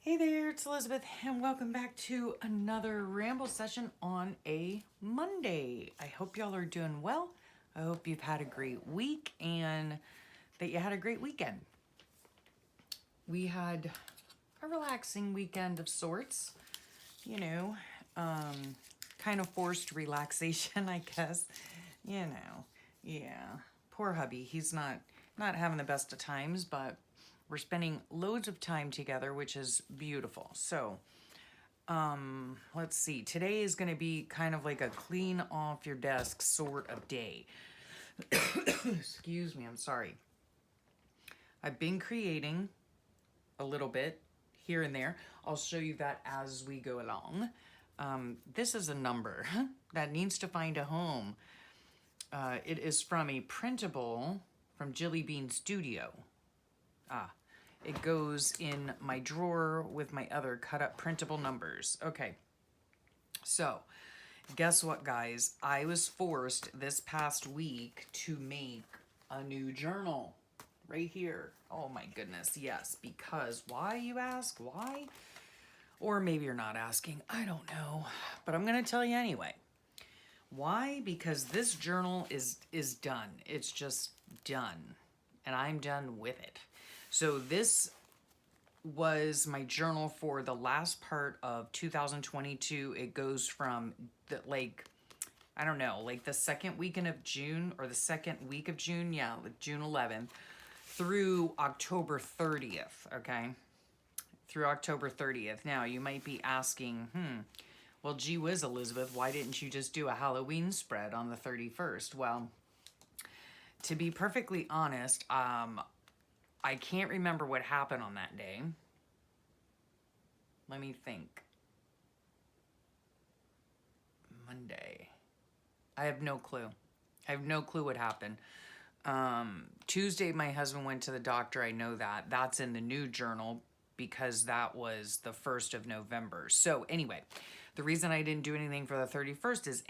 Hey there, it's Elizabeth, and welcome back to another ramble session on a Monday. I hope y'all are doing well. I hope you've had a great week and that you had a great weekend. We had a relaxing weekend of sorts, you know, kind of forced relaxation, I guess. Yeah. Poor hubby, he's not having the best of times, but we're spending loads of time together, which is beautiful. So, let's see. Today is going to be kind of like a clean off your desk sort of day. Excuse me, I'm sorry. I've been creating a little bit here and there. I'll show you that as we go along. This is a number that needs to find a home. It is from a printable from Jilly Bean Studio. It goes in my drawer with my other cut up printable numbers. Okay, so guess what, guys? I was forced this past week to make a new journal right here. Oh my goodness, yes. Because why, you ask? Why? Or maybe you're not asking. I don't know. But I'm going to tell you anyway. Why? Because this journal is done. It's just done. And I'm done with it. So this was my journal for the last part of 2022. It goes from the, I don't know, like the second weekend of June or the second week of June. Yeah, like June 11th through October 30th. Okay. Through October 30th. Now you might be asking, well, gee whiz, Elizabeth, why didn't you just do a Halloween spread on the 31st? Well, to be perfectly honest, I can't remember what happened on that day. Let me think. Monday. I have no clue. I have no clue what happened. Tuesday, my husband went to the doctor. I know that. That's in the new journal because that was the 1st of November. So anyway, the reason I didn't do anything for the 31st is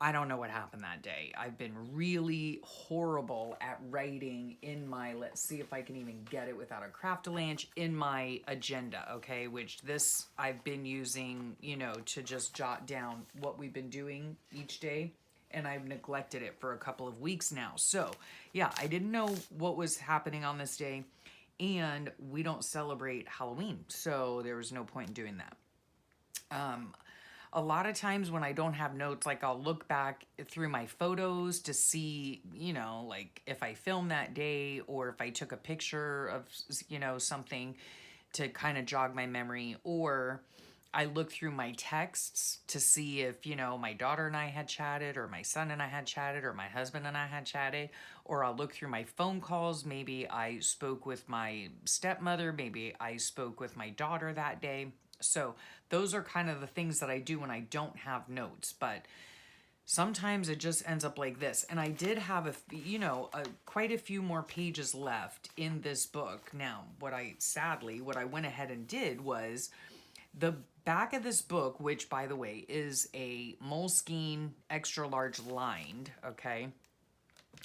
I don't know what happened that day. I've been really horrible at writing in my, let's see if I can even get it without a craft-a-lanch, in my agenda, okay? Which this I've been using, to just jot down what we've been doing each day. And I've neglected it for a couple of weeks now. So, yeah, I didn't know what was happening on this day. And we don't celebrate Halloween. So there was no point in doing that. A lot of times when I don't have notes, like I'll look back through my photos to see, like if I filmed that day or if I took a picture of, something to kind of jog my memory, or I look through my texts to see if, my daughter and I had chatted, or my son and I had chatted, or my husband and I had chatted, or I'll look through my phone calls. Maybe I spoke with my stepmother, maybe I spoke with my daughter that day. So those are kind of the things that I do when I don't have notes, but sometimes it just ends up like this. And I did have quite a few more pages left in this book. Now, what I went ahead and did was the back of this book, which by the way is a Moleskine extra large lined, okay?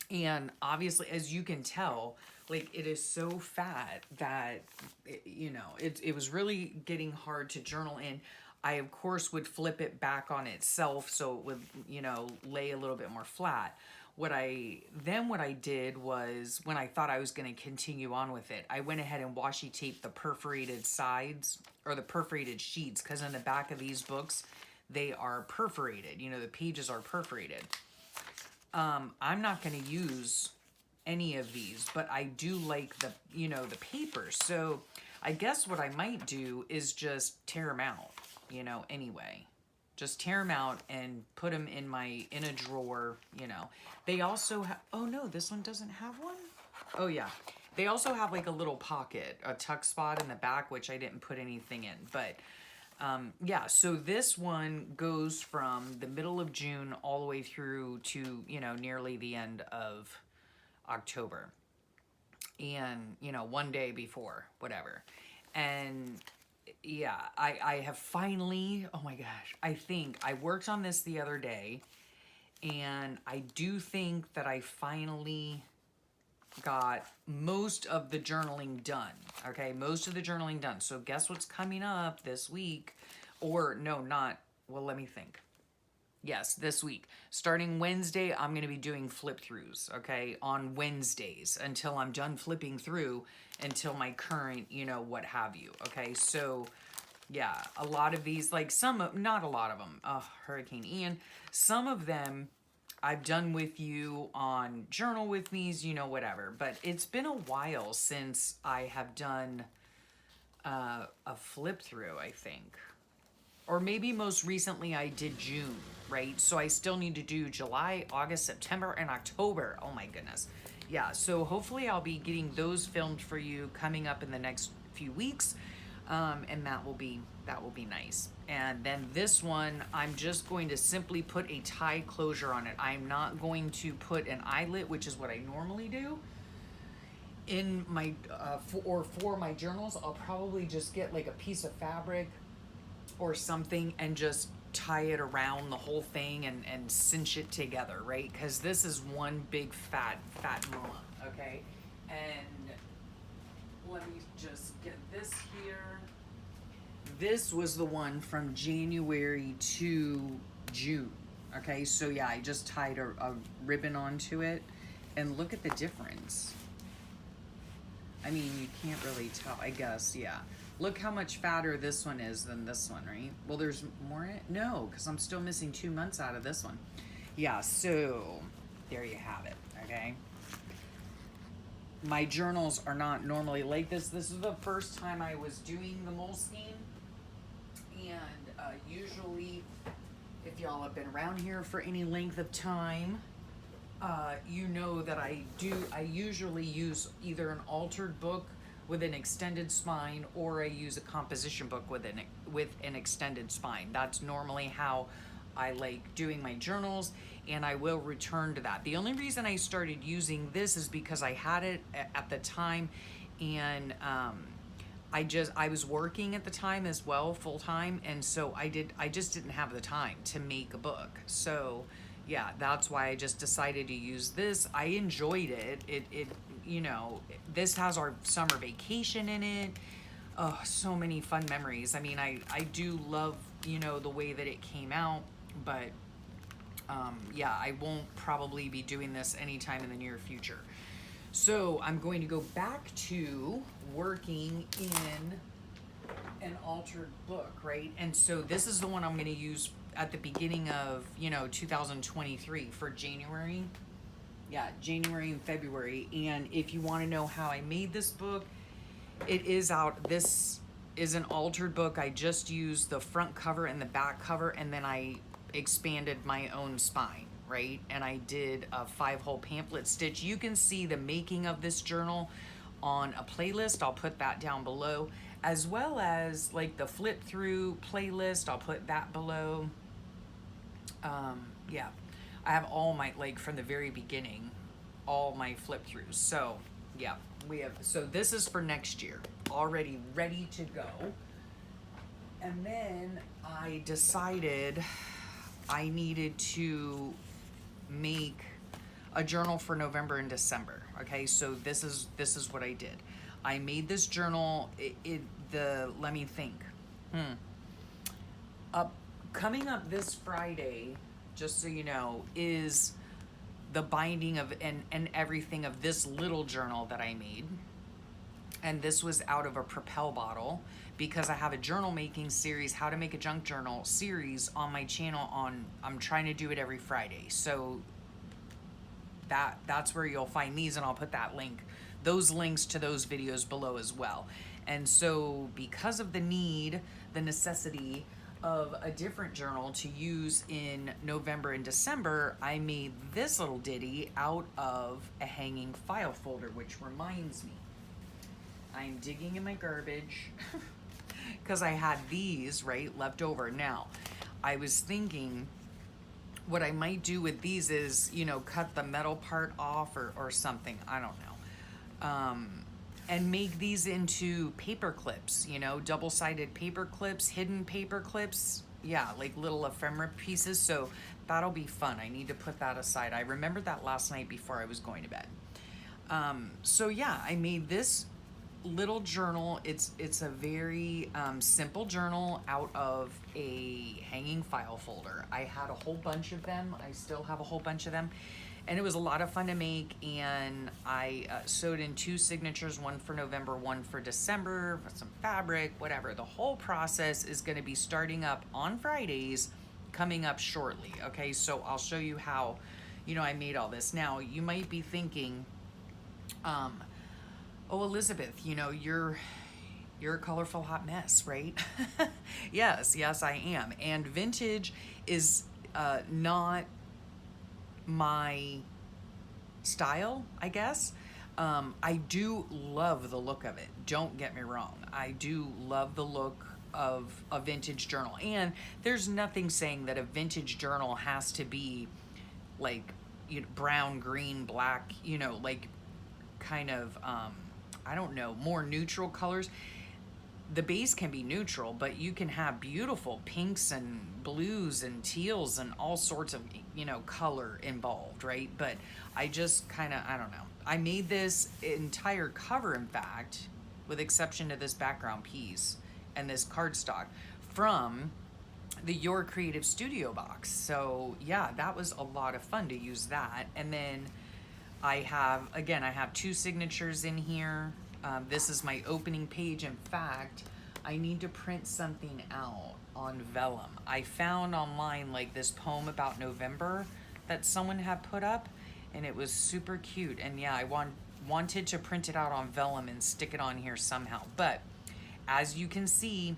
And obviously, as you can tell, like it is so fat that, it was really getting hard to journal in. I, of course, would flip it back on itself so it would, lay a little bit more flat. What I did was, when I thought I was going to continue on with it, I went ahead and washi taped the perforated sides, or the perforated sheets, because in the back of these books, they are perforated. The pages are perforated. I'm not going to use any of these, but I do like the paper. So I guess what I might do is just tear them out, anyway. Just tear them out and put them in a drawer, They also have, oh no, this one doesn't have one? Oh yeah. They also have like a little pocket, a tuck spot in the back, which I didn't put anything in, but yeah, so this one goes from the middle of June all the way through to, nearly the end of October. And, one day before, whatever. And yeah, I have finally, oh my gosh, I think I worked on this the other day, and I do think that I finally got most of the journaling done. Okay, most of the journaling done. So guess what's coming up this week? Or no, not, well, let me think. Yes, this week. Starting Wednesday, I'm going to be doing flip throughs, okay, on Wednesdays until I'm done flipping through until my current, you know, what have you, okay? So, yeah, a lot of these, like some, not a lot of them, Hurricane Ian, some of them I've done with you on Journal With Me's, you know, whatever. But it's been a while since I have done a flip through, I think. Or maybe most recently I did June, right? So I still need to do July, August, September, and October. Oh my goodness. Yeah, so hopefully I'll be getting those filmed for you coming up in the next few weeks. And that will be nice. And then this one, I'm just going to simply put a tie closure on it. I'm not going to put an eyelet, which is what I normally do. In my, for my journals, I'll probably just get like a piece of fabric or something and just tie it around the whole thing and cinch it together, right? Because this is one big fat lump, okay? And let me just get this here. This was the one from January to June, okay? So yeah, I just tied a ribbon onto it, and look at the difference. I mean, you can't really tell, I guess, yeah. Look how much fatter this one is than this one, right? Well, there's more in it? No, because I'm still missing 2 months out of this one. Yeah, so there you have it, okay? My journals are not normally like this. This is the first time I was doing the Moleskine. And usually, if y'all have been around here for any length of time, you know that I usually use either an altered book with an extended spine, or I use a composition book with an extended spine. That's normally how I like doing my journals, and I will return to that. The only reason I started using this is because I had it at the time, and I was working at the time as well, full time, and so I just didn't have the time to make a book. So yeah, that's why I just decided to use this. I enjoyed it. It you know, this has our summer vacation in it. Oh, so many fun memories. I mean, I do love, you know, the way that it came out, but yeah, I won't probably be doing this anytime in the near future. So I'm going to go back to working in an altered book, right? And so this is the one I'm going to use at the beginning of, you know, 2023 for January. Yeah, January and February. And if you want to know how I made this book, it is out. This is an altered book. I just used the front cover and the back cover, and then I expanded my own spine, right? And I did a 5-hole pamphlet stitch. You can see the making of this journal on a playlist. I'll put that down below, as well as like the flip through playlist. I'll put that below. Yeah, I have all my, like from the very beginning, all my flip throughs. So yeah, so this is for next year, already ready to go. And then I decided I needed to make a journal for November and December. Okay, so this is what I did. I made this journal. Let me think. Coming up this Friday, just so you know, is the binding of and everything of this little journal that I made. And this was out of a Propel bottle, because I have a journal making series, how to make a junk journal series on my channel. I'm trying to do it every Friday. So that's where you'll find these, and I'll put those links to those videos below as well. And so because of the necessity of a different journal to use in November and December, I made this little ditty out of a hanging file folder, which reminds me, I'm digging in my garbage because I had these, right, left over. Now, I was thinking what I might do with these is, you know, cut the metal part off or something. I don't know. And make these into paper clips, you know, double-sided paper clips, hidden paper clips. Yeah, like little ephemera pieces. So that'll be fun. I need to put that aside. I remembered that last night before I was going to bed. So yeah, I made this little journal. It's a very simple journal out of a hanging file folder. I had a whole bunch of them. I still have a whole bunch of them. And it was a lot of fun to make. And I sewed in 2 signatures, one for November, one for December, some fabric, whatever. The whole process is going to be starting up on Fridays, coming up shortly. Okay, so I'll show you how, I made all this. Now, you might be thinking, oh, Elizabeth, you're a colorful hot mess, right? Yes, I am. And vintage is not my style, I guess. I do love the look of it. Don't get me wrong. I do love the look of a vintage journal. And there's nothing saying that a vintage journal has to be like brown, green, black, like kind of, I don't know, more neutral colors. The base can be neutral, but you can have beautiful pinks and blues and teals and all sorts of, color involved, right? But I just kind of, I don't know. I made this entire cover, in fact, with exception to this background piece and this cardstock, from the Your Creative Studio box. So yeah, that was a lot of fun to use that. And then I have 2 signatures in here. This is my opening page. In fact, I need to print something out on vellum. I found online like this poem about November that someone had put up, and it was super cute. And yeah, I wanted to print it out on vellum and stick it on here somehow. But as you can see,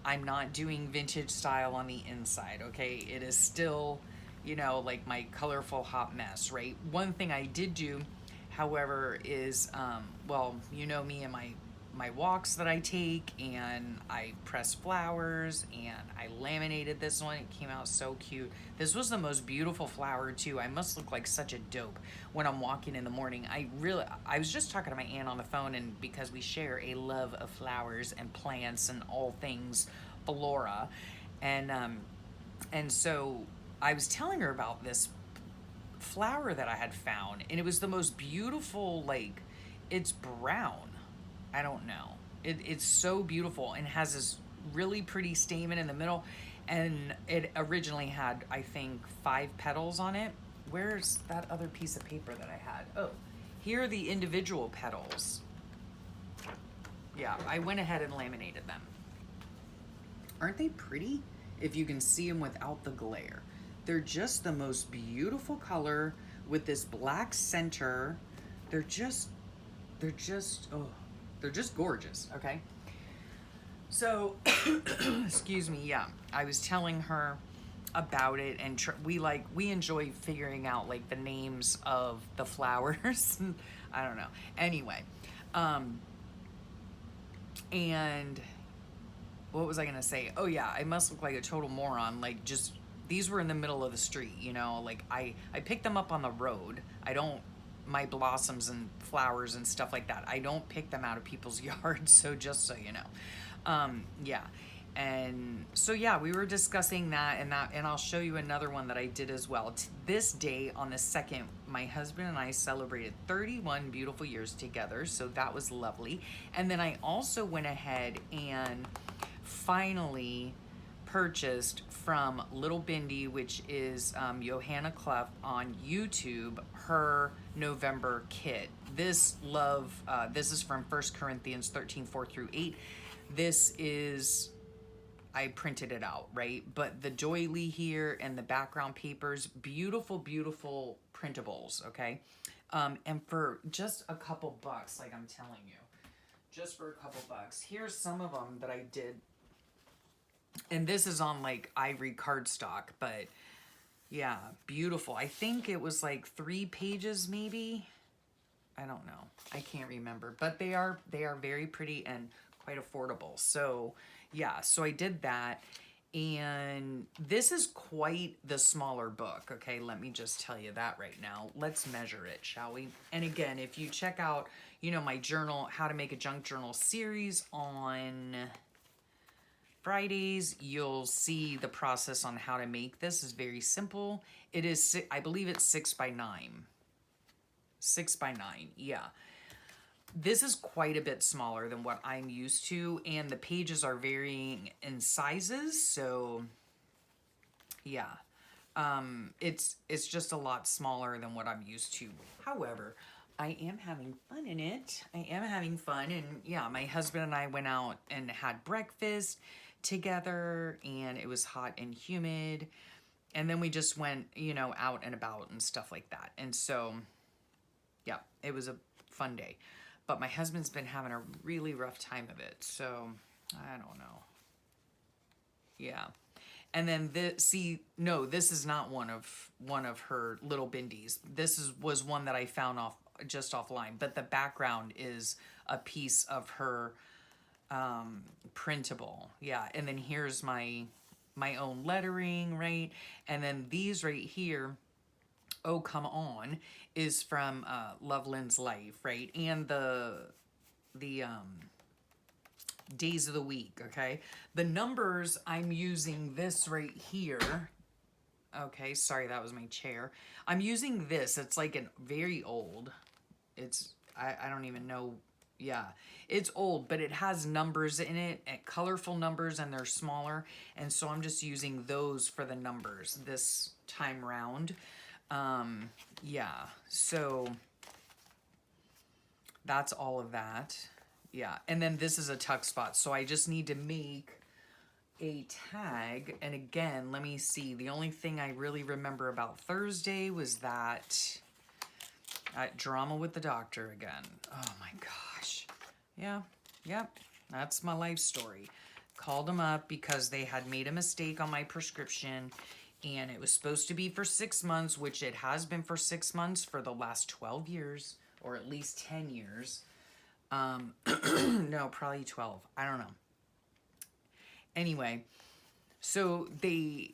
I'm not doing vintage style on the inside, okay? It is still, like my colorful hot mess, right? One thing I did do, however, is, well, me and my walks that I take, and I press flowers, and I laminated this one. It came out so cute. This was the most beautiful flower too. I must look like such a dope when I'm walking in the morning. I was just talking to my aunt on the phone, and because we share a love of flowers and plants and all things flora, and so I was telling her about this flower that I had found, and it was the most beautiful, like, it's brown. I don't know. It's so beautiful and has this really pretty stamen in the middle. And it originally had, I think, 5 petals on it. Where's that other piece of paper that I had? Oh, here are the individual petals. Yeah, I went ahead and laminated them. Aren't they pretty? If you can see them without the glare. They're just the most beautiful color with this black center. They're just gorgeous, okay? So, excuse me, yeah, I was telling her about it, and we enjoy figuring out like the names of the flowers. I don't know. Anyway, and what was I gonna say? Oh yeah, I must look like a total moron. Like, just, these were in the middle of the street, like I picked them up on the road. My blossoms and flowers and stuff like that, I don't pick them out of people's yards. So just so you know, yeah. And so yeah, we were discussing that, and I'll show you another one that I did as well. This day on the 2nd, my husband and I celebrated 31 beautiful years together, so that was lovely. And then I also went ahead and finally purchased from Little Bindi, which is Johanna Clough on YouTube, her November kit. This is from 1 Corinthians 13, 4 through 8. This is, I printed it out, right? But the doily here and the background papers, beautiful, beautiful printables, okay? And for just a couple bucks, like I'm telling you, just for a couple bucks, here's some of them that I did. And this is on like ivory cardstock, but yeah, beautiful. I think it was like 3 pages maybe. I don't know. I can't remember, but they are very pretty and quite affordable. So yeah, so I did that. And this is quite the smaller book. Okay, let me just tell you that right now. Let's measure it, shall we? And again, if you check out, my journal, How to Make a Junk Journal series on Fridays, you'll see the process on how to make this. Is very simple. It is, I believe it's 6 by 9. 6 by 9. Yeah. This is quite a bit smaller than what I'm used to, and the pages are varying in sizes, so yeah. It's just a lot smaller than what I'm used to. However, I am having fun in it. I am having fun, and yeah, my husband and I went out and had breakfast together, and it was hot and humid, and then we just went, out and about and stuff like that. And so, yeah, it was a fun day. But my husband's been having a really rough time of it, so I don't know. Yeah. And then this is not one of her little bindies. Was one that I found just offline, but the background is a piece of her printable. Yeah. And then here's my own lettering, right? And then these right here, oh come on, is from Loveland's Life, right? And the days of the week, okay? The numbers, I'm using this right here. Okay, sorry, that was my chair. I'm using this. It's like a very old. I don't even know. Yeah, it's old, but it has numbers in it, and colorful numbers, and they're smaller. And so I'm just using those for the numbers this time round. Yeah, so that's all of that. Yeah, and then this is a tuck spot, so I just need to make a tag. And again, let me see. The only thing I really remember about Thursday was that drama with the doctor again. Oh my gosh. Yeah, yep, that's my life story. Called them up because they had made a mistake on my prescription, and it was supposed to be for 6 months, which it has been for 6 months for the last 12 years, or at least 10 years. No, probably 12. I don't know. Anyway, so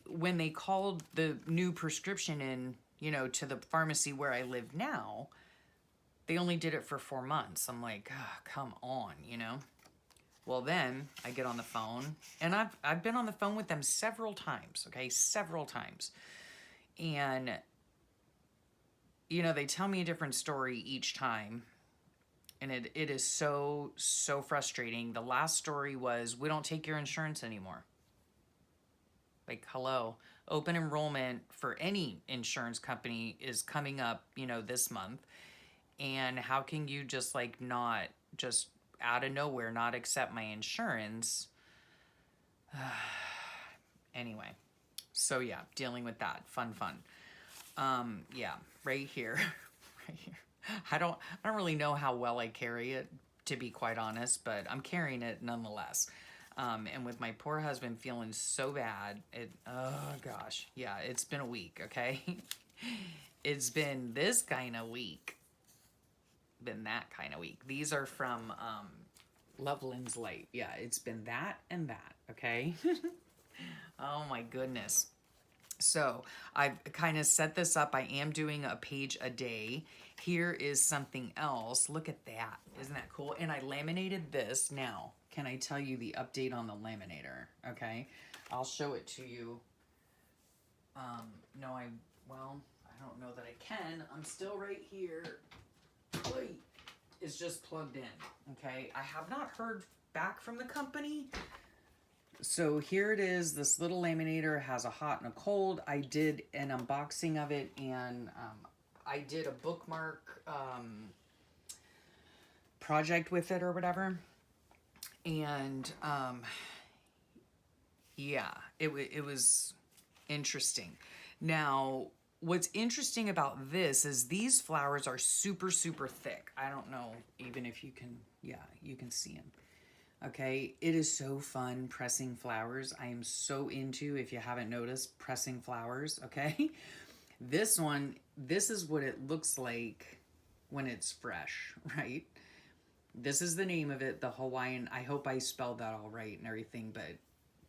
when they called the new prescription in, to the pharmacy where I live now, they only did it for 4 months. I'm like, oh, come on, Well, then I get on the phone, and I've been on the phone with them several times, okay? Several times. And, they tell me a different story each time. And it is so, so frustrating. The last story was, we don't take your insurance anymore. Like, hello. Open enrollment for any insurance company is coming up, this month. And how can you just not just out of nowhere not accept my insurance? Anyway, so yeah, dealing with that. Fun. Yeah, right here. Right here. I don't really know how well I carry it, to be quite honest, but I'm carrying it nonetheless. And with my poor husband feeling so bad, oh gosh, yeah, it's been a week, okay? It's been this kind of week, been that kind of week. These are from Loveland's Light. Yeah, it's been that and that, okay? Oh my goodness. So I've kind of set this up. I am doing a page a day. Here is something else. Look at that. Isn't that cool? And I laminated this. Now, can I tell you the update on the laminator? Okay. I'll show it to you. No, I don't know that I can. I'm still right here. It's just plugged in. Okay. I have not heard back from the company. So here it is. This little laminator has a hot and a cold. I did an unboxing of it, and I did a bookmark project with it or whatever. And yeah, it was interesting. Now, what's interesting about this is these flowers are super, super thick. I don't know even if you can, yeah, you can see them. Okay, it is so fun pressing flowers. I am so into, if you haven't noticed, pressing flowers, okay? This is what it looks like when it's fresh, right? This is the name of it, the Hawaiian. I hope I spelled that all right and everything, but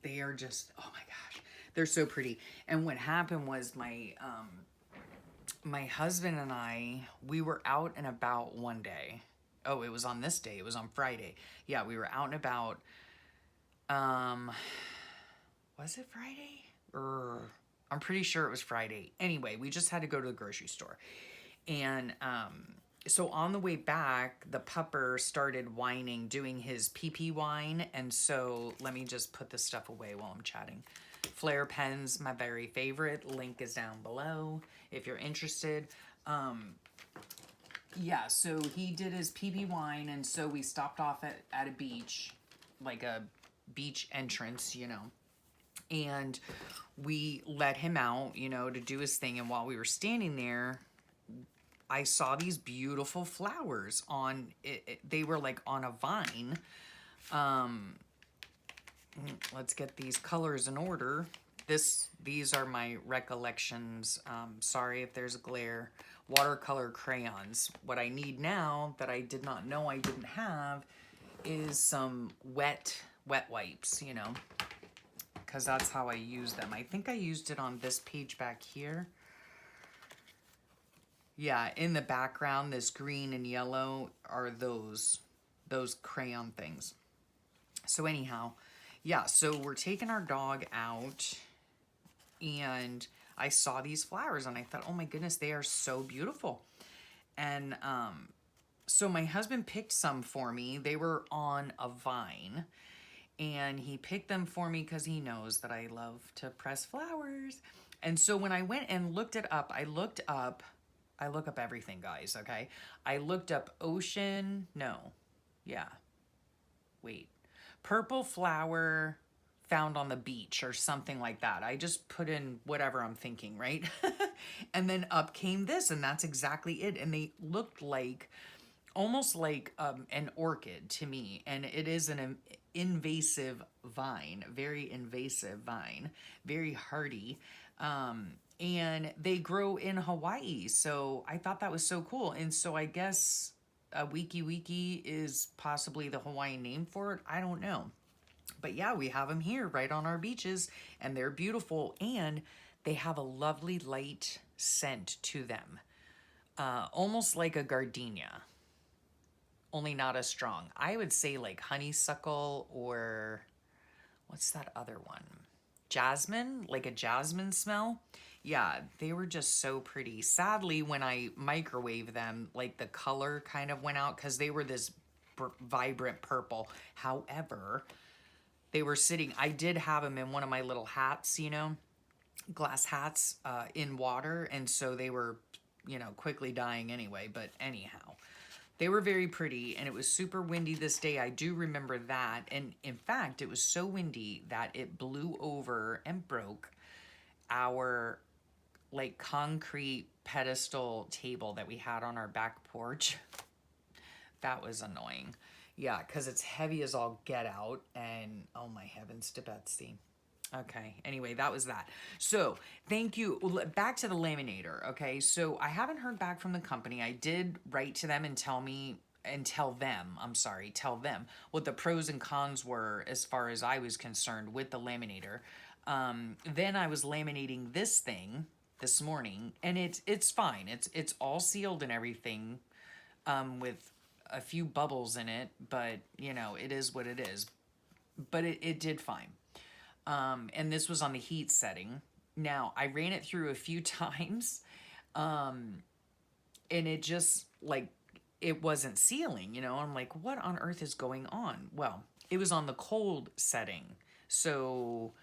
they are just, oh my gosh, they're so pretty. And what happened was my husband and we were out and about one day. Oh, it was on this day. It was on Friday. Yeah, we were out and about. Was it Friday? I'm pretty sure it was Friday. Anyway, we just had to go to the grocery store. And So on the way back, the pupper started whining, doing his pee-pee whine. And so let me just put this stuff away while I'm chatting. Flare pens, my very favorite. Link is down below if you're interested. Yeah, so he did his pee-pee whine, and so we stopped off at a beach, like a beach entrance, you know. And we let him out, you know, to do his thing. And while we were standing there, I saw these beautiful flowers on it. They were like on a vine. Let's get these colors in order. These are my recollections. Sorry if there's a glare. Watercolor crayons. What I need now that I did not know I didn't have is some wet wipes, you know, because that's how I use them. I think I used it on this page back here. Yeah, in the background, this green and yellow are those crayon things. So anyhow, yeah, so we're taking our dog out, and I saw these flowers, and I thought, oh my goodness, they are so beautiful. And so my husband picked some for me. They were on a vine, and he picked them for me because he knows that I love to press flowers. And so when I went and looked it up, I look up everything, guys, okay? I looked up purple flower found on the beach or something like that. I just put in whatever I'm thinking, right? And then up came this, and that's exactly it. And they looked like, almost like an orchid to me. And it is an invasive vine, very invasive vine, very hardy. And they grow in Hawaii. So I thought that was so cool. And so I guess a wiki is possibly the Hawaiian name for it. I don't know. But yeah, we have them here right on our beaches, and they're beautiful, and they have a lovely light scent to them. Almost like a gardenia, only not as strong. I would say like honeysuckle, or what's that other one? Jasmine, like a jasmine smell. Yeah, they were just so pretty. Sadly, when I microwaved them, like the color kind of went out because they were this vibrant purple. However, they were sitting, I did have them in one of my little hats, you know, glass hats in water. And so they were, you know, quickly dying anyway. But anyhow, they were very pretty, and it was super windy this day. I do remember that. And in fact, it was so windy that it blew over and broke our like concrete pedestal table that we had on our back porch. That was annoying. Yeah, because it's heavy as all get out, and oh my heavens to Betsy. Okay, anyway, that was that. So, thank you. Back to the laminator, okay? So, I haven't heard back from the company. I did write to them and tell them what the pros and cons were as far as I was concerned with the laminator. Then I was laminating this thing this morning, and it's fine. It's all sealed and everything, with a few bubbles in it, but you know, it is what it is. But it did fine. And this was on the heat setting. Now, I ran it through a few times, and it just, like, it wasn't sealing, you know? I'm like, what on earth is going on? Well, it was on the cold setting, so,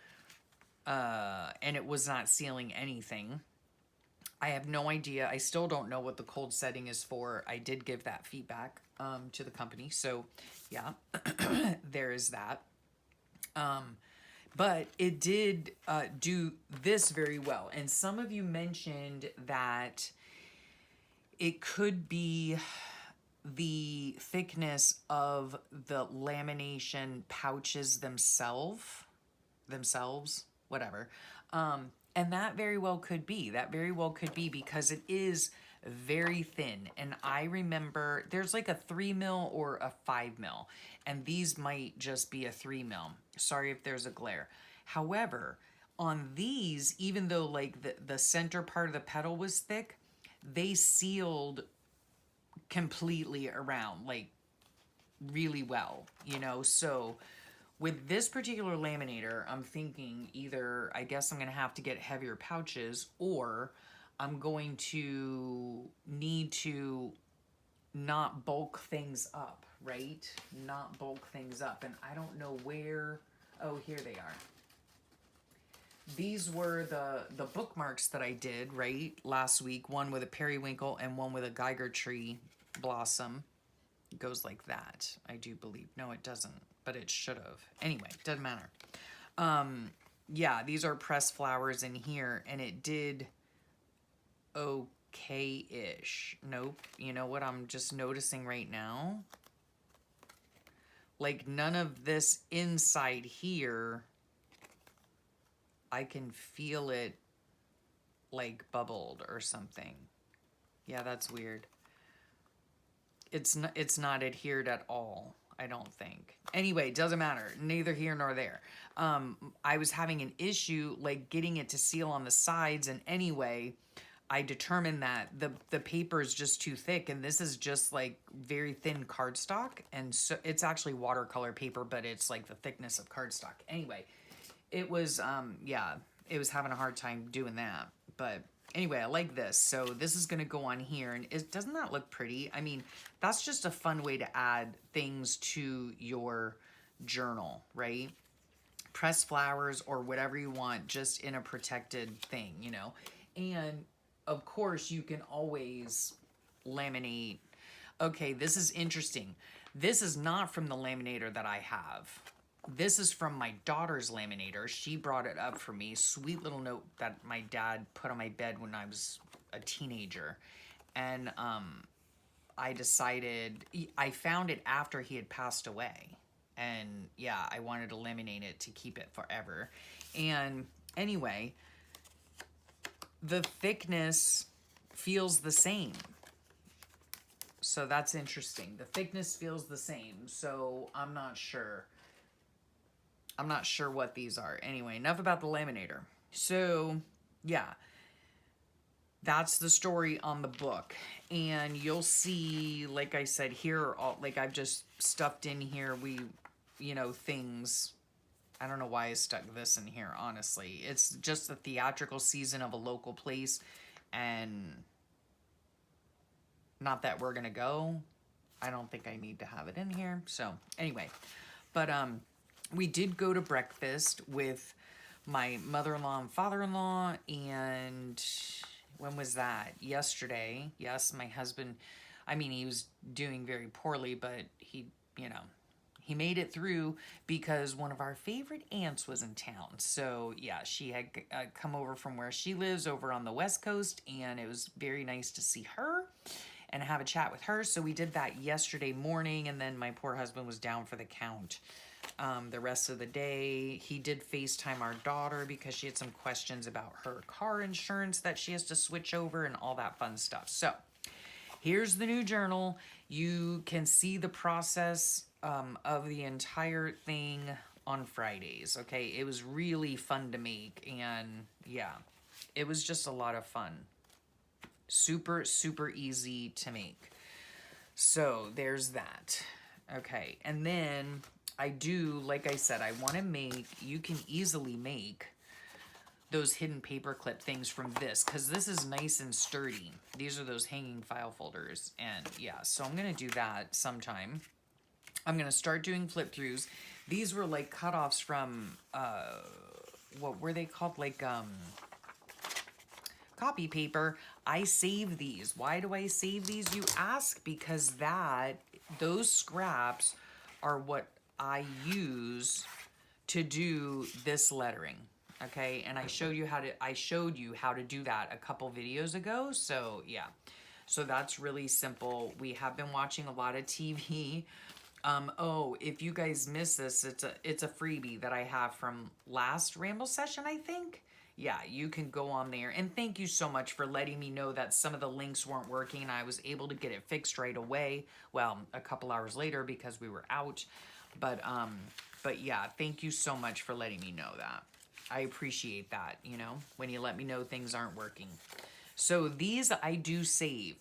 and it was not sealing anything. I have no idea. I still don't know what the cold setting is for. I did give that feedback to the company, so, yeah, there is that. But it did do this very well. And some of you mentioned that it could be the thickness of the lamination pouches themselves, whatever. And that very well could be. That very well could be, because it is very thin. And I remember there's like a 3 mil or a 5 mil. And these might just be a 3 mil. Sorry if there's a glare. However, on these, even though like the center part of the petal was thick, they sealed completely around, like really well, you know? So with this particular laminator, I'm thinking either, I guess I'm going to have to get heavier pouches, or I'm going to need to not bulk things up, right? Not bulk things up. And I don't know where, oh, here they are. These were the bookmarks that I did, right, last week. One with a periwinkle and one with a Geiger tree blossom. It goes like that, I do believe. No, it doesn't, but it should have. Anyway, doesn't matter. Yeah, these are pressed flowers in here, and it did okay-ish. Nope. You know what I'm just noticing right now? Like, none of this inside here, I can feel it, like, bubbled or something. Yeah, that's weird. It's not adhered at all, I don't think. Anyway, doesn't matter. Neither here nor there. I was having an issue, like, getting it to seal on the sides, and anyway, I determined that the paper is just too thick, and this is just, like, very thin cardstock, and so it's actually watercolor paper, but it's, like, the thickness of cardstock. Anyway, it was, yeah, it was having a hard time doing that, but anyway, I like this. So this is going to go on here, and doesn't that look pretty? I mean, that's just a fun way to add things to your journal, right? Press flowers or whatever you want, just in a protected thing, you know? And of course, you can always laminate. Okay, this is interesting. This is not from the laminator that I have. This is from my daughter's laminator. She brought it up for me. Sweet little note that my dad put on my bed when I was a teenager. And I decided, I found it after he had passed away. And yeah, I wanted to laminate it to keep it forever. And anyway, the thickness feels the same. So that's interesting. The thickness feels the same. So I'm not sure. I'm not sure what these are. Anyway, enough about the laminator. So, yeah. That's the story on the book. And you'll see, like I said, here, all, like I've just stuffed in here, things. I don't know why I stuck this in here, honestly. It's just the theatrical season of a local place. And not that we're going to go. I don't think I need to have it in here. So, anyway. But, we did go to breakfast with my mother-in-law and father-in-law, and when was that? Yesterday. Yes, my husband, I mean, he was doing very poorly, but he made it through because one of our favorite aunts was in town. So, yeah, she had come over from where she lives over on the West Coast, and it was very nice to see her and have a chat with her. So we did that yesterday morning, and then my poor husband was down for the count. The rest of the day. He did FaceTime our daughter because she had some questions about her car insurance that she has to switch over and all that fun stuff. So here's the new journal. You can see the process of the entire thing on Fridays. Okay, it was really fun to make, and yeah, it was just a lot of fun. Super, super easy to make. So there's that. Okay, and then I do, like I said, I want to make, you can easily make those hidden paperclip things from this, because this is nice and sturdy. These are those hanging file folders, and yeah, so I'm going to do that sometime. I'm going to start doing flip throughs. These were like cutoffs from, what were they called? Like, copy paper. I save these. Why do I save these, you ask? Because those scraps are what I use to do this lettering. Okay, and I showed you how to do that a couple videos ago. So yeah, so that's really simple. We have been watching a lot of TV. Oh, if you guys missed this, it's a freebie that I have from last Ramble session, I think. Yeah, you can go on there. And thank you so much for letting me know that some of the links weren't working. I was able to get it fixed right away. Well, a couple hours later because we were out. But yeah, thank you so much for letting me know that. I appreciate that, when you let me know things aren't working. So these I do save.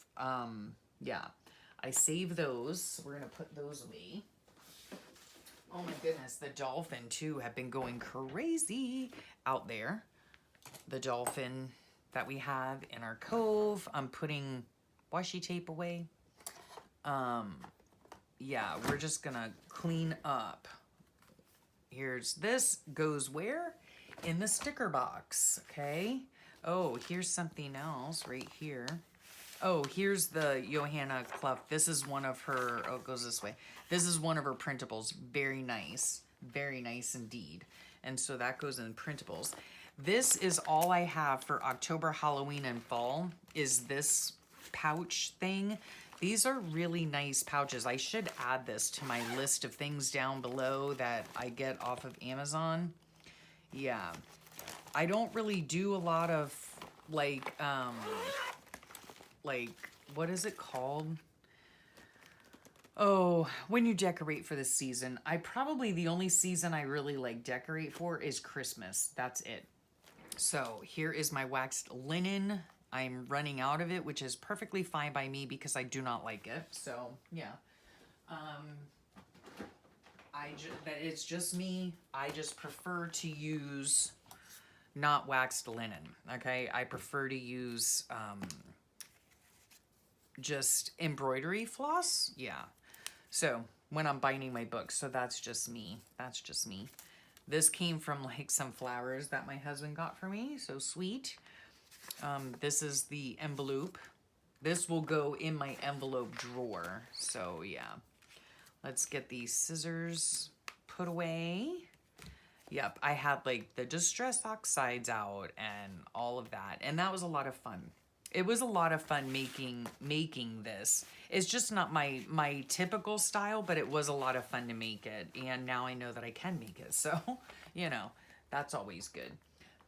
Yeah, I save those. We're going to put those away. Oh my goodness, the dolphin too have been going crazy out there. The dolphin that we have in our cove. I'm putting washi tape away. Yeah, we're just gonna clean up. Here's this goes where? In the sticker box, okay? Oh, here's something else right here. Oh, here's the Johanna Clough. This is one of her, oh, it goes this way. This is one of her printables. Very nice indeed. And so that goes in printables. This is all I have for October, Halloween, and fall, is this pouch thing. These are really nice pouches. I should add this to my list of things down below that I get off of Amazon. Yeah. I don't really do a lot of like what is it called? Oh, when you decorate for the season. The only season I really like decorate for is Christmas. That's it. So here is my waxed linen. I'm running out of it, which is perfectly fine by me because I do not like it. So yeah, it's just me. I just prefer to use not waxed linen. Okay, I prefer to use just embroidery floss. Yeah. So when I'm binding my books, so that's just me. That's just me. This came from like some flowers that my husband got for me. So sweet. This is the envelope. This will go in my envelope drawer. So yeah, let's get these scissors put away. Yep, I had like the distress oxides out and all of that. And that was a lot of fun. It was a lot of fun making this. It's just not my typical style, but it was a lot of fun to make it. And now I know that I can make it. So, you know, that's always good.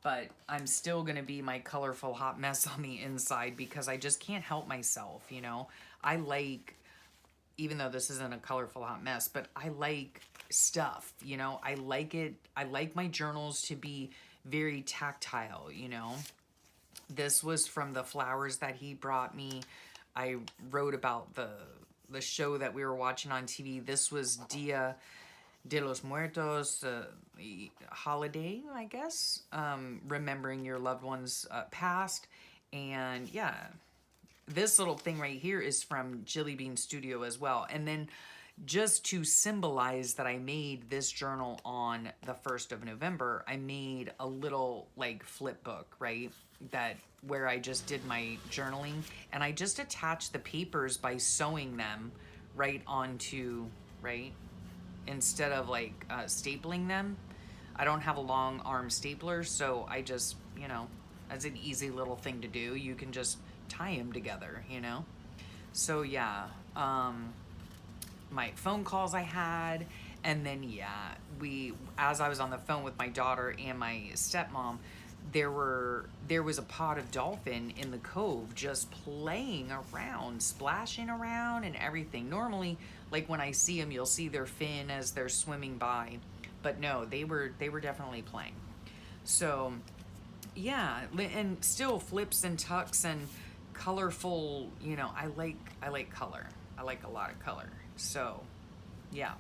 But I'm still going to be my colorful hot mess on the inside because I just can't help myself, you know. I like, even though this isn't a colorful hot mess, but I like stuff, you know. I like it. I like my journals to be very tactile, you know. This was from the flowers that he brought me. I wrote about the show that we were watching on TV. This was Dia de los Muertos holiday, I guess. Remembering your loved ones past. And yeah, this little thing right here is from Jilly Bean Studio as well. And then just to symbolize that I made this journal on the 1st of November, I made a little like flip book, right? That where I just did my journaling, and I just attached the papers by sewing them right onto, right? Instead of like stapling them. I don't have a long arm stapler, so I just, you know, as an easy little thing to do, you can just tie them together, you know? So yeah, my phone calls I had, and then yeah, as I was on the phone with my daughter and my stepmom, there was a pod of dolphin in the cove just playing around, splashing around and everything. Normally, like when I see them, you'll see their fin as they're swimming by, but no, they were definitely playing. So yeah, and still flips and tucks and colorful, you know, I like color. I like a lot of color. So yeah.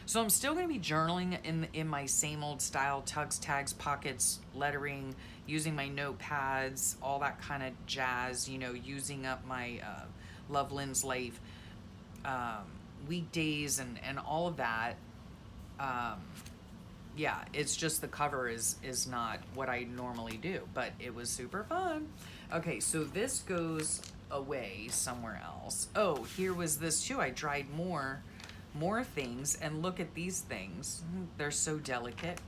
So I'm still going to be journaling in my same old style, tucks, tags, pockets, lettering, using my notepads, all that kind of jazz, you know, using up my Love Lynn's Life weekdays and all of that. Yeah, it's just the cover is not what I normally do, but it was super fun. Okay, so this goes away somewhere else. Oh, here was this too. I dried more things, and look at these things. They're so delicate.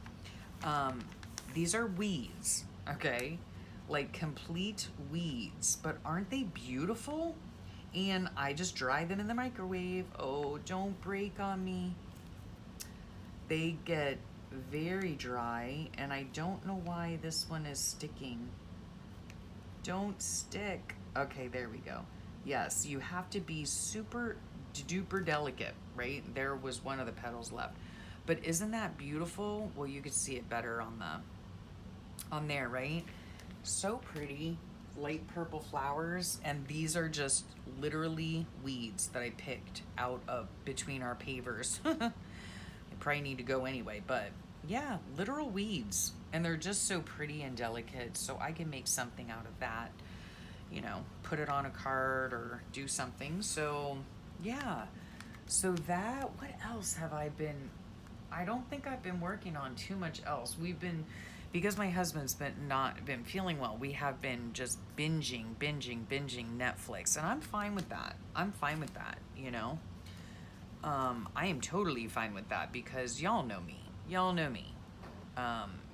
These are weeds, okay? Like complete weeds, but aren't they beautiful? And I just dried them in the microwave. Oh, don't break on me. They get very dry, and I don't know why this one is sticking. Don't stick. Okay, there we go. Yes, you have to be super duper delicate, right? There was one of the petals left. But isn't that beautiful? Well, you could see it better on there, right? So pretty. Light purple flowers, and these are just literally weeds that I picked out of between our pavers. I probably need to go anyway, but yeah, literal weeds, and they're just so pretty and delicate, so I can make something out of that, you know, put it on a card or do something. So Yeah. So that, what else have I been, I don't think I've been working on too much else. We've been, because my husband's been not been feeling well, we have been just binging Netflix. And I'm fine with that. I'm fine with that, you know? I am totally fine with that because y'all know me. Y'all know me.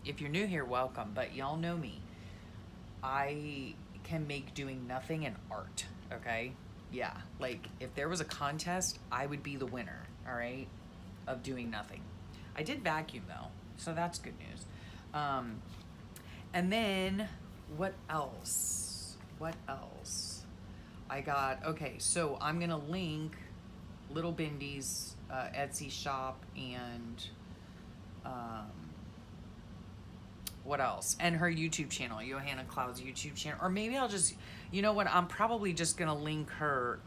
If you're new here, welcome, but y'all know me. I can make doing nothing an art, okay? Yeah, like if there was a contest, I would be the winner, all right, of doing nothing. I did vacuum though, so that's good news. And then what else? What else? I got, okay, so I'm gonna link Little Bindy's Etsy shop and what else? And her YouTube channel, Johanna Cloud's YouTube channel. Or maybe I'll just, you know what? I'm probably just going to link her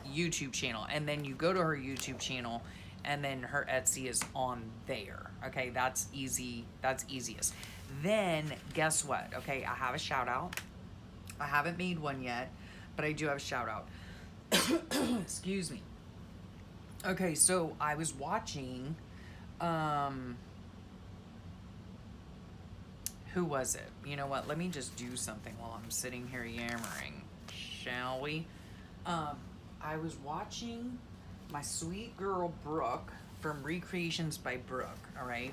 YouTube channel. And then you go to her YouTube channel and then her Etsy is on there. Okay, that's easy. That's easiest. Then guess what? Okay, I have a shout out. I haven't made one yet, but I do have a shout out. Excuse me. Okay, so I was watching, who was it? You know what? Let me just do something while I'm sitting here yammering, shall we? I was watching my sweet girl Brooke from Recreations by Brooke, all right?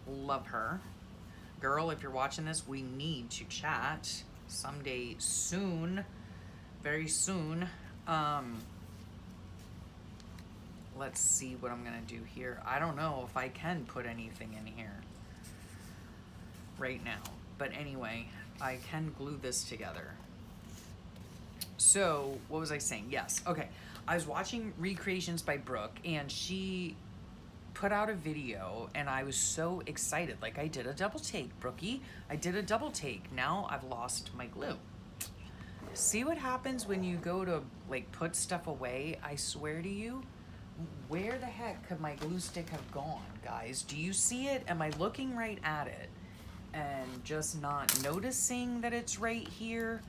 Love her. Girl, if you're watching this, we need to chat someday soon, very soon. Let's see what I'm gonna do here. I don't know if I can put anything in here right now, but anyway, I can glue this together. So what was I saying? Yes, okay, I was watching Recreations by Brooke and she put out a video and I was so excited. Like, I did a double take, Brookie. I did a double take. Now I've lost my glue. See what happens when you go to like put stuff away? I swear to you, where the heck could my glue stick have gone, guys? Do you see it? Am I looking right at it and just not noticing that it's right here?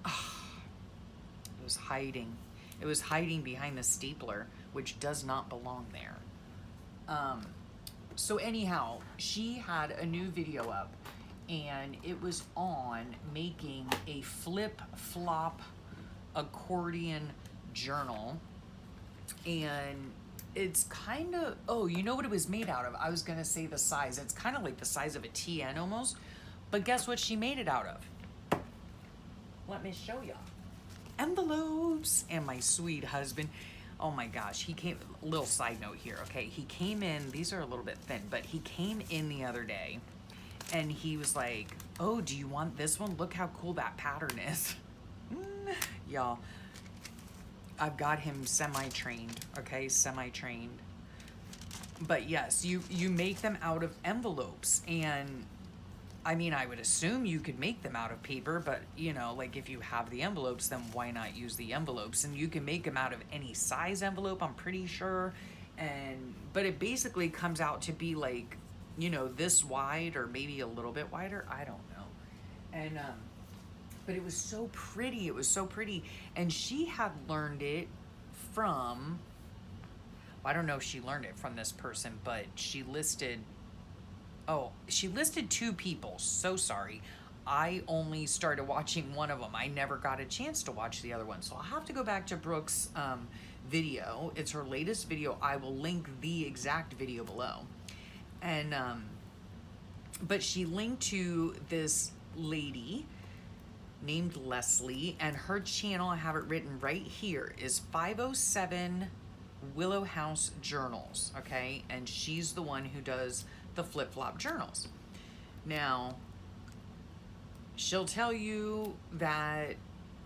Oh, it was hiding. It was hiding behind the stapler, which does not belong there. So anyhow, she had a new video up and it was on making a flip-flop accordion journal. And it's kind of, oh, you know what it was made out of? I was gonna say the size. It's kind of like the size of a TN almost. But guess what she made it out of? Let me show you. Envelopes. And my sweet husband, oh my gosh, he came, little side note here, okay? He came in, these are a little bit thin, but he came in the other day and he was like, oh, do you want this one? Look how cool that pattern is. Y'all, I've got him semi-trained, okay? Semi-trained. But yes, you make them out of envelopes. And I mean, I would assume you could make them out of paper, but you know, like if you have the envelopes, then why not use the envelopes? And you can make them out of any size envelope, I'm pretty sure. But it basically comes out to be like, you know, this wide or maybe a little bit wider. I don't know. And, but it was so pretty. It was so pretty. And she had learned it from, well, I don't know if she learned it from this person, but she listed, oh, she listed 2 people. So sorry. I only started watching one of them. I never got a chance to watch the other one. So I'll have to go back to Brooke's video. It's her latest video. I will link the exact video below. And, but she linked to this lady named Leslie, and her channel, I have it written right here, is 507 Willow House Journals, okay? And she's the one who does the flip-flop journals. Now, she'll tell you that,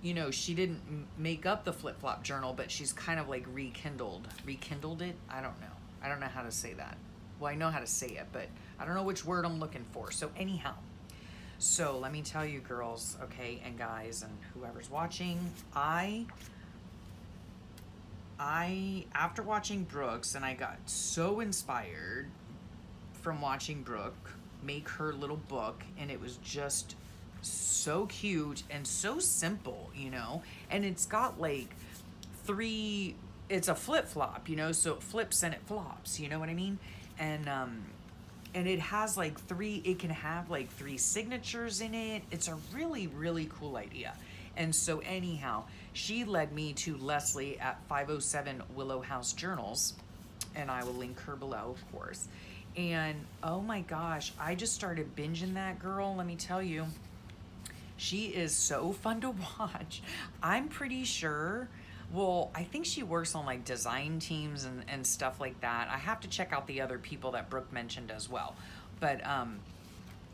you know, she didn't make up the flip-flop journal, but she's kind of like rekindled it. I don't know. I don't know how to say that. Well, I know how to say it, but I don't know which word I'm looking for. So anyhow, so let me tell you girls, okay, and guys, and whoever's watching, I after watching Brooke's, and I got so inspired from watching Brooke make her little book, and it was just so cute and so simple, you know, and it's got like 3 it's a flip-flop, you know, so it flips and it flops, you know what I mean? And it has like it can have like 3 signatures in it. It's a really, really cool idea. And so anyhow, she led me to Leslie at 507 Willow House Journals, and I will link her below, of course. And oh my gosh, I just started binging that girl, let me tell you. She is so fun to watch. I'm pretty sure, well, I think she works on like design teams and stuff like that. I have to check out the other people that Brooke mentioned as well. But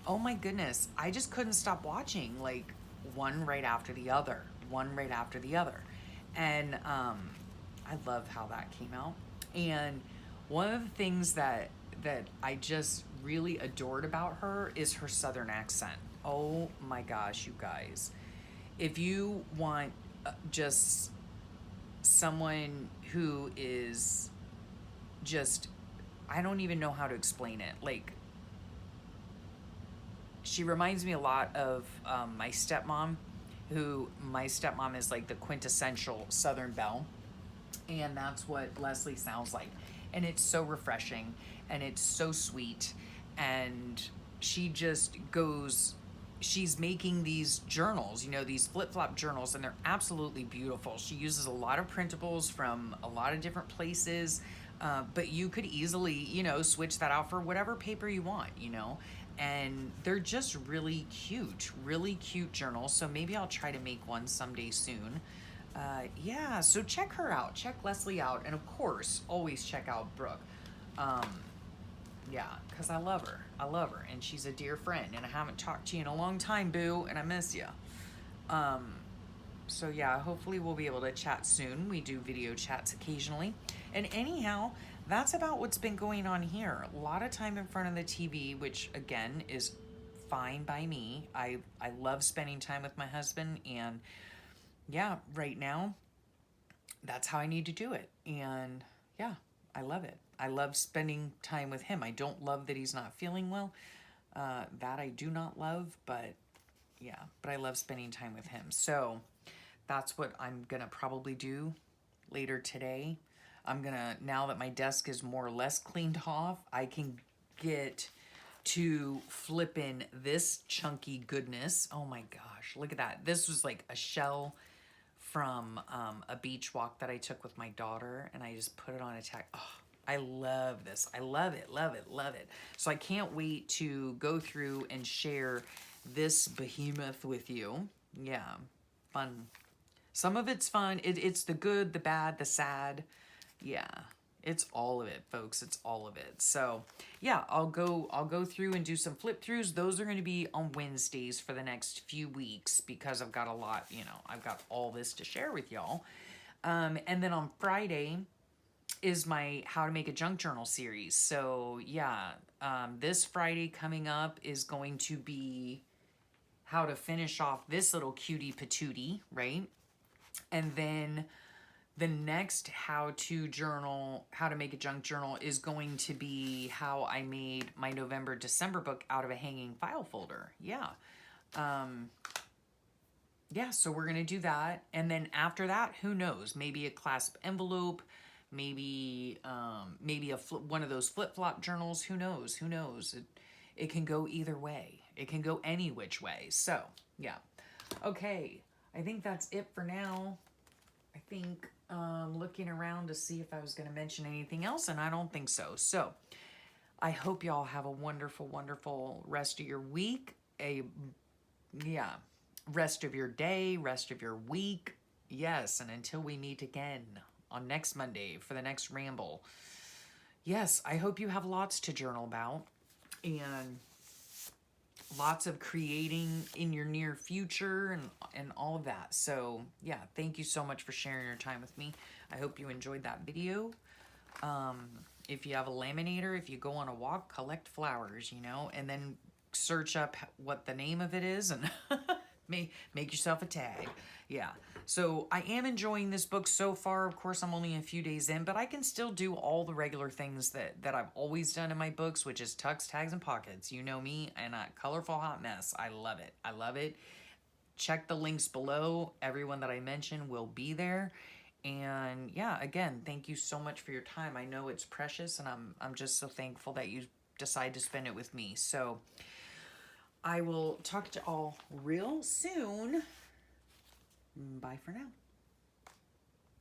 oh my goodness, I just couldn't stop watching, like one right after the other, one right after the other. And I love how that came out. And one of the things that I just really adored about her is her southern accent. Oh my gosh, you guys. If you want just someone who is just, I don't even know how to explain it. Like, she reminds me a lot of my stepmom, my stepmom is like the quintessential Southern belle. And that's what Leslie sounds like. And it's so refreshing and it's so sweet. And she just goes, she's making these journals, you know, these flip-flop journals, and they're absolutely beautiful. She uses a lot of printables from a lot of different places, but you could easily, you know, switch that out for whatever paper you want, you know. And they're just really cute journals. So maybe I'll try to make one someday soon. Yeah, so check her out. Check Leslie out. And of course, always check out Brooke. Um, yeah, because I love her. I love her. And she's a dear friend. And I haven't talked to you in a long time, boo. And I miss you. So yeah, hopefully we'll be able to chat soon. We do video chats occasionally. And anyhow, that's about what's been going on here. A lot of time in front of the TV, which again is fine by me. I love spending time with my husband, and yeah, right now, that's how I need to do it. And yeah, I love it. I love spending time with him. I don't love that he's not feeling well. That I do not love, but yeah, but I love spending time with him. So that's what I'm gonna probably do later today. I'm gonna, now that my desk is more or less cleaned off, I can get to flipping this chunky goodness. Oh my gosh, look at that. This was like a shell from a beach walk that I took with my daughter, and I just put it on a tack. Oh, I love this. I love it, love it, love it. So I can't wait to go through and share this behemoth with you. Yeah, fun. Some of it's fun. It's the good, the bad, the sad. Yeah, it's all of it, folks. It's all of it. So yeah, I'll go through and do some flip throughs. Those are going to be on Wednesdays for the next few weeks because I've got a lot, you know, I've got all this to share with y'all. And then on Friday is my How to Make a Junk Journal series. So yeah, this Friday coming up is going to be how to finish off this little cutie patootie, right? And then the next how to make a junk journal is going to be how I made my November, December book out of a hanging file folder. Yeah. Yeah, so we're going to do that. And then after that, who knows? Maybe a clasp envelope, maybe one of those flip-flop journals. Who knows? Who knows? It can go either way. It can go any which way. So, yeah. Okay, I think that's it for now. I think looking around to see if I was going to mention anything else, and I don't think so. So I hope y'all have a wonderful, wonderful rest of your week. Rest of your day, rest of your week. Yes, and until we meet again on next Monday for the next ramble. Yes, I hope you have lots to journal about and lots of creating in your near future and all of that. So yeah, thank you so much for sharing your time with me. I hope you enjoyed that video. If you have a laminator, if you go on a walk, collect flowers, you know, and then search up what the name of it is and make yourself a tag. Yeah. So I am enjoying this book so far. Of course, I'm only a few days in, but I can still do all the regular things that I've always done in my books, which is tucks, tags, and pockets. You know me, and a colorful hot mess. I love it. I love it. Check the links below. Everyone that I mentioned will be there. And yeah, again, thank you so much for your time. I know it's precious, and I'm just so thankful that you decide to spend it with me. So I will talk to all real soon. Bye for now.